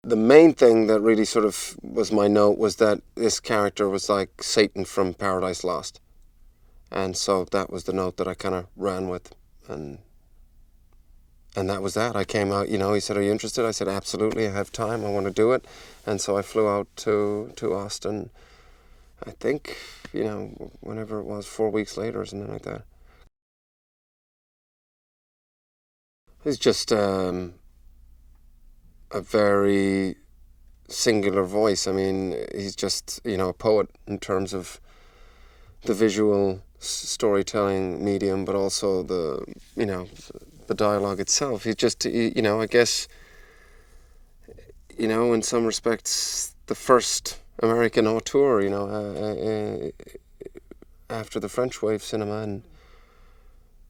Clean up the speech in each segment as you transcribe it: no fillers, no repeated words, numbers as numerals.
the main thing that really sort of was my note was that this character was like Satan from Paradise Lost. And so that was the note that I kind of ran with. And that was that. I came out, he said, "Are you interested?" I said, "Absolutely, I have time, I want to do it." And so I flew out to Austin, I think, whenever it was, 4 weeks later or something like that. He's just a very singular voice. I mean, he's just, a poet in terms of the visual storytelling medium, but also the dialogue itself. He's just, I guess, in some respects, the first American auteur, after the French wave cinema,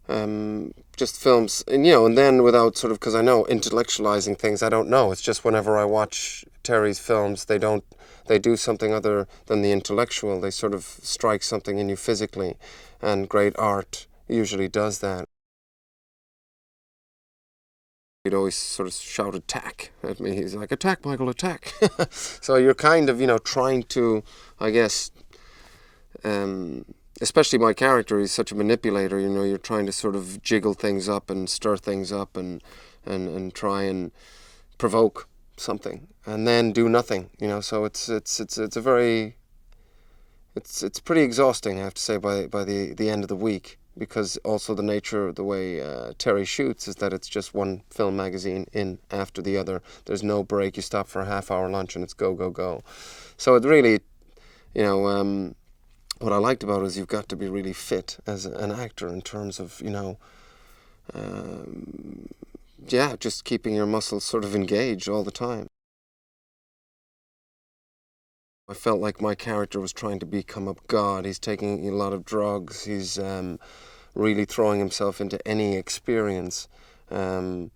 and just films, and then without sort of, because I know intellectualizing things, I don't know. It's just whenever I watch Terry's films, they do something other than the intellectual. They sort of strike something in you physically, and great art usually does that. He'd always sort of shout "attack" at me. He's like, "Attack, Michael, attack." So you're kind of, trying to, I guess, especially my character, he's such a manipulator, you're trying to sort of jiggle things up and stir things up and try and provoke something and then do nothing, so it's a very, it's pretty exhausting, I have to say, by the end of the week, because also the nature of the way Terry shoots is that it's just one film magazine in after the other. There's no break. You stop for a half-hour lunch and it's go, go, go. So it really, what I liked about it is you've got to be really fit as an actor in terms of, just keeping your muscles sort of engaged all the time. I felt like my character was trying to become a god. He's taking a lot of drugs. He's really throwing himself into any experience of,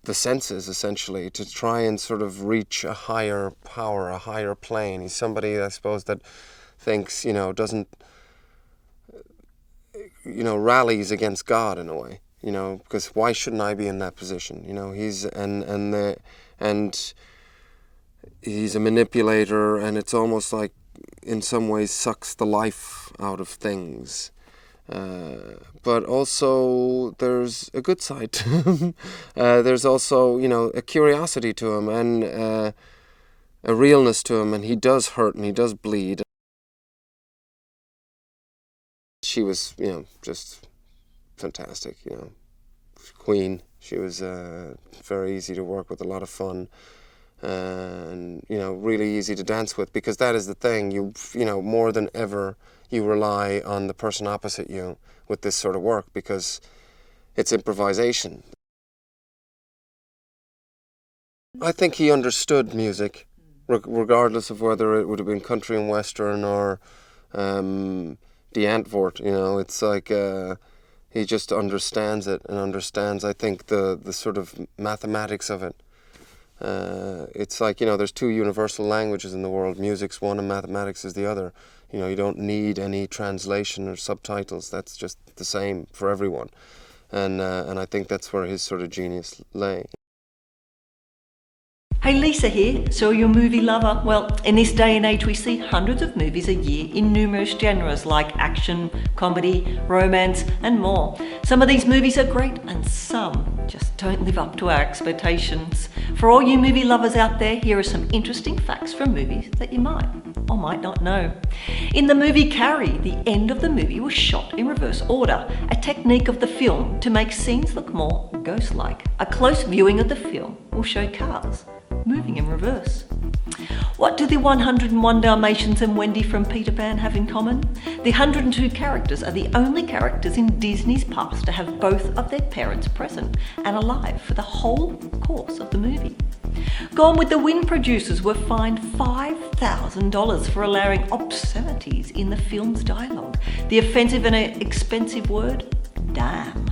the senses, essentially, to try and sort of reach a higher power, a higher plane. He's somebody, I suppose, that thinks, doesn't, rallies against God in a way, because why shouldn't I be in that position? He's, and he's a manipulator, and it's almost like, in some ways, sucks the life out of things. But also there's a good side to him. There's also, a curiosity to him and a realness to him, and he does hurt and he does bleed. She was, just fantastic, Queen. She was very easy to work with, a lot of fun. And really easy to dance with, because that is the thing, you more than ever you rely on the person opposite you with this sort of work, because it's improvisation. I think he understood music, regardless of whether it would have been country and western or the Antwoord. It's like he just understands it, and understands, I think, the sort of mathematics of it. It's like, there's two universal languages in the world. Music's one and mathematics is the other. You don't need any translation or subtitles. That's just the same for everyone. And I think that's where his sort of genius lay. Hey, Lisa here. So you're a movie lover? Well, in this day and age we see hundreds of movies a year in numerous genres like action, comedy, romance and more. Some of these movies are great and some just don't live up to our expectations. For all you movie lovers out there, here are some interesting facts from movies that you might or might not know. In the movie Carrie, the end of the movie was shot in reverse order, a technique of the film to make scenes look more ghost-like. A close viewing of the film will show cars moving in reverse. What do the 101 Dalmatians and Wendy from Peter Pan have in common? The 102 characters are the only characters in Disney's past to have both of their parents present and alive for the whole course of the movie. Gone with the Wind producers were fined $5,000 for allowing obscenities in the film's dialogue. The offensive and expensive word, damn.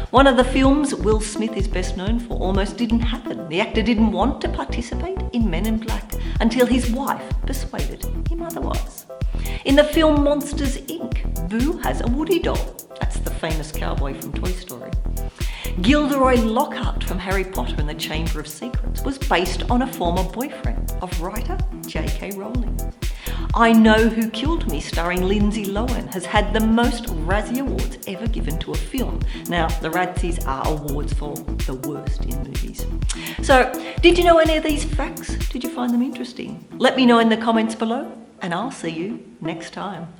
One of the films Will Smith is best known for almost didn't happen. The actor didn't want to participate in Men in Black until his wife persuaded him otherwise. In the film Monsters, Inc., Boo has a Woody doll. That's the famous cowboy from Toy Story. Gilderoy Lockhart from Harry Potter and the Chamber of Secrets was based on a former boyfriend of writer J.K. Rowling. I Know Who Killed Me, starring Lindsay Lohan, has had the most Razzie Awards ever given to a film. Now, the Razzies are awards for the worst in movies. So, did you know any of these facts? Did you find them interesting? Let me know in the comments below, and I'll see you next time.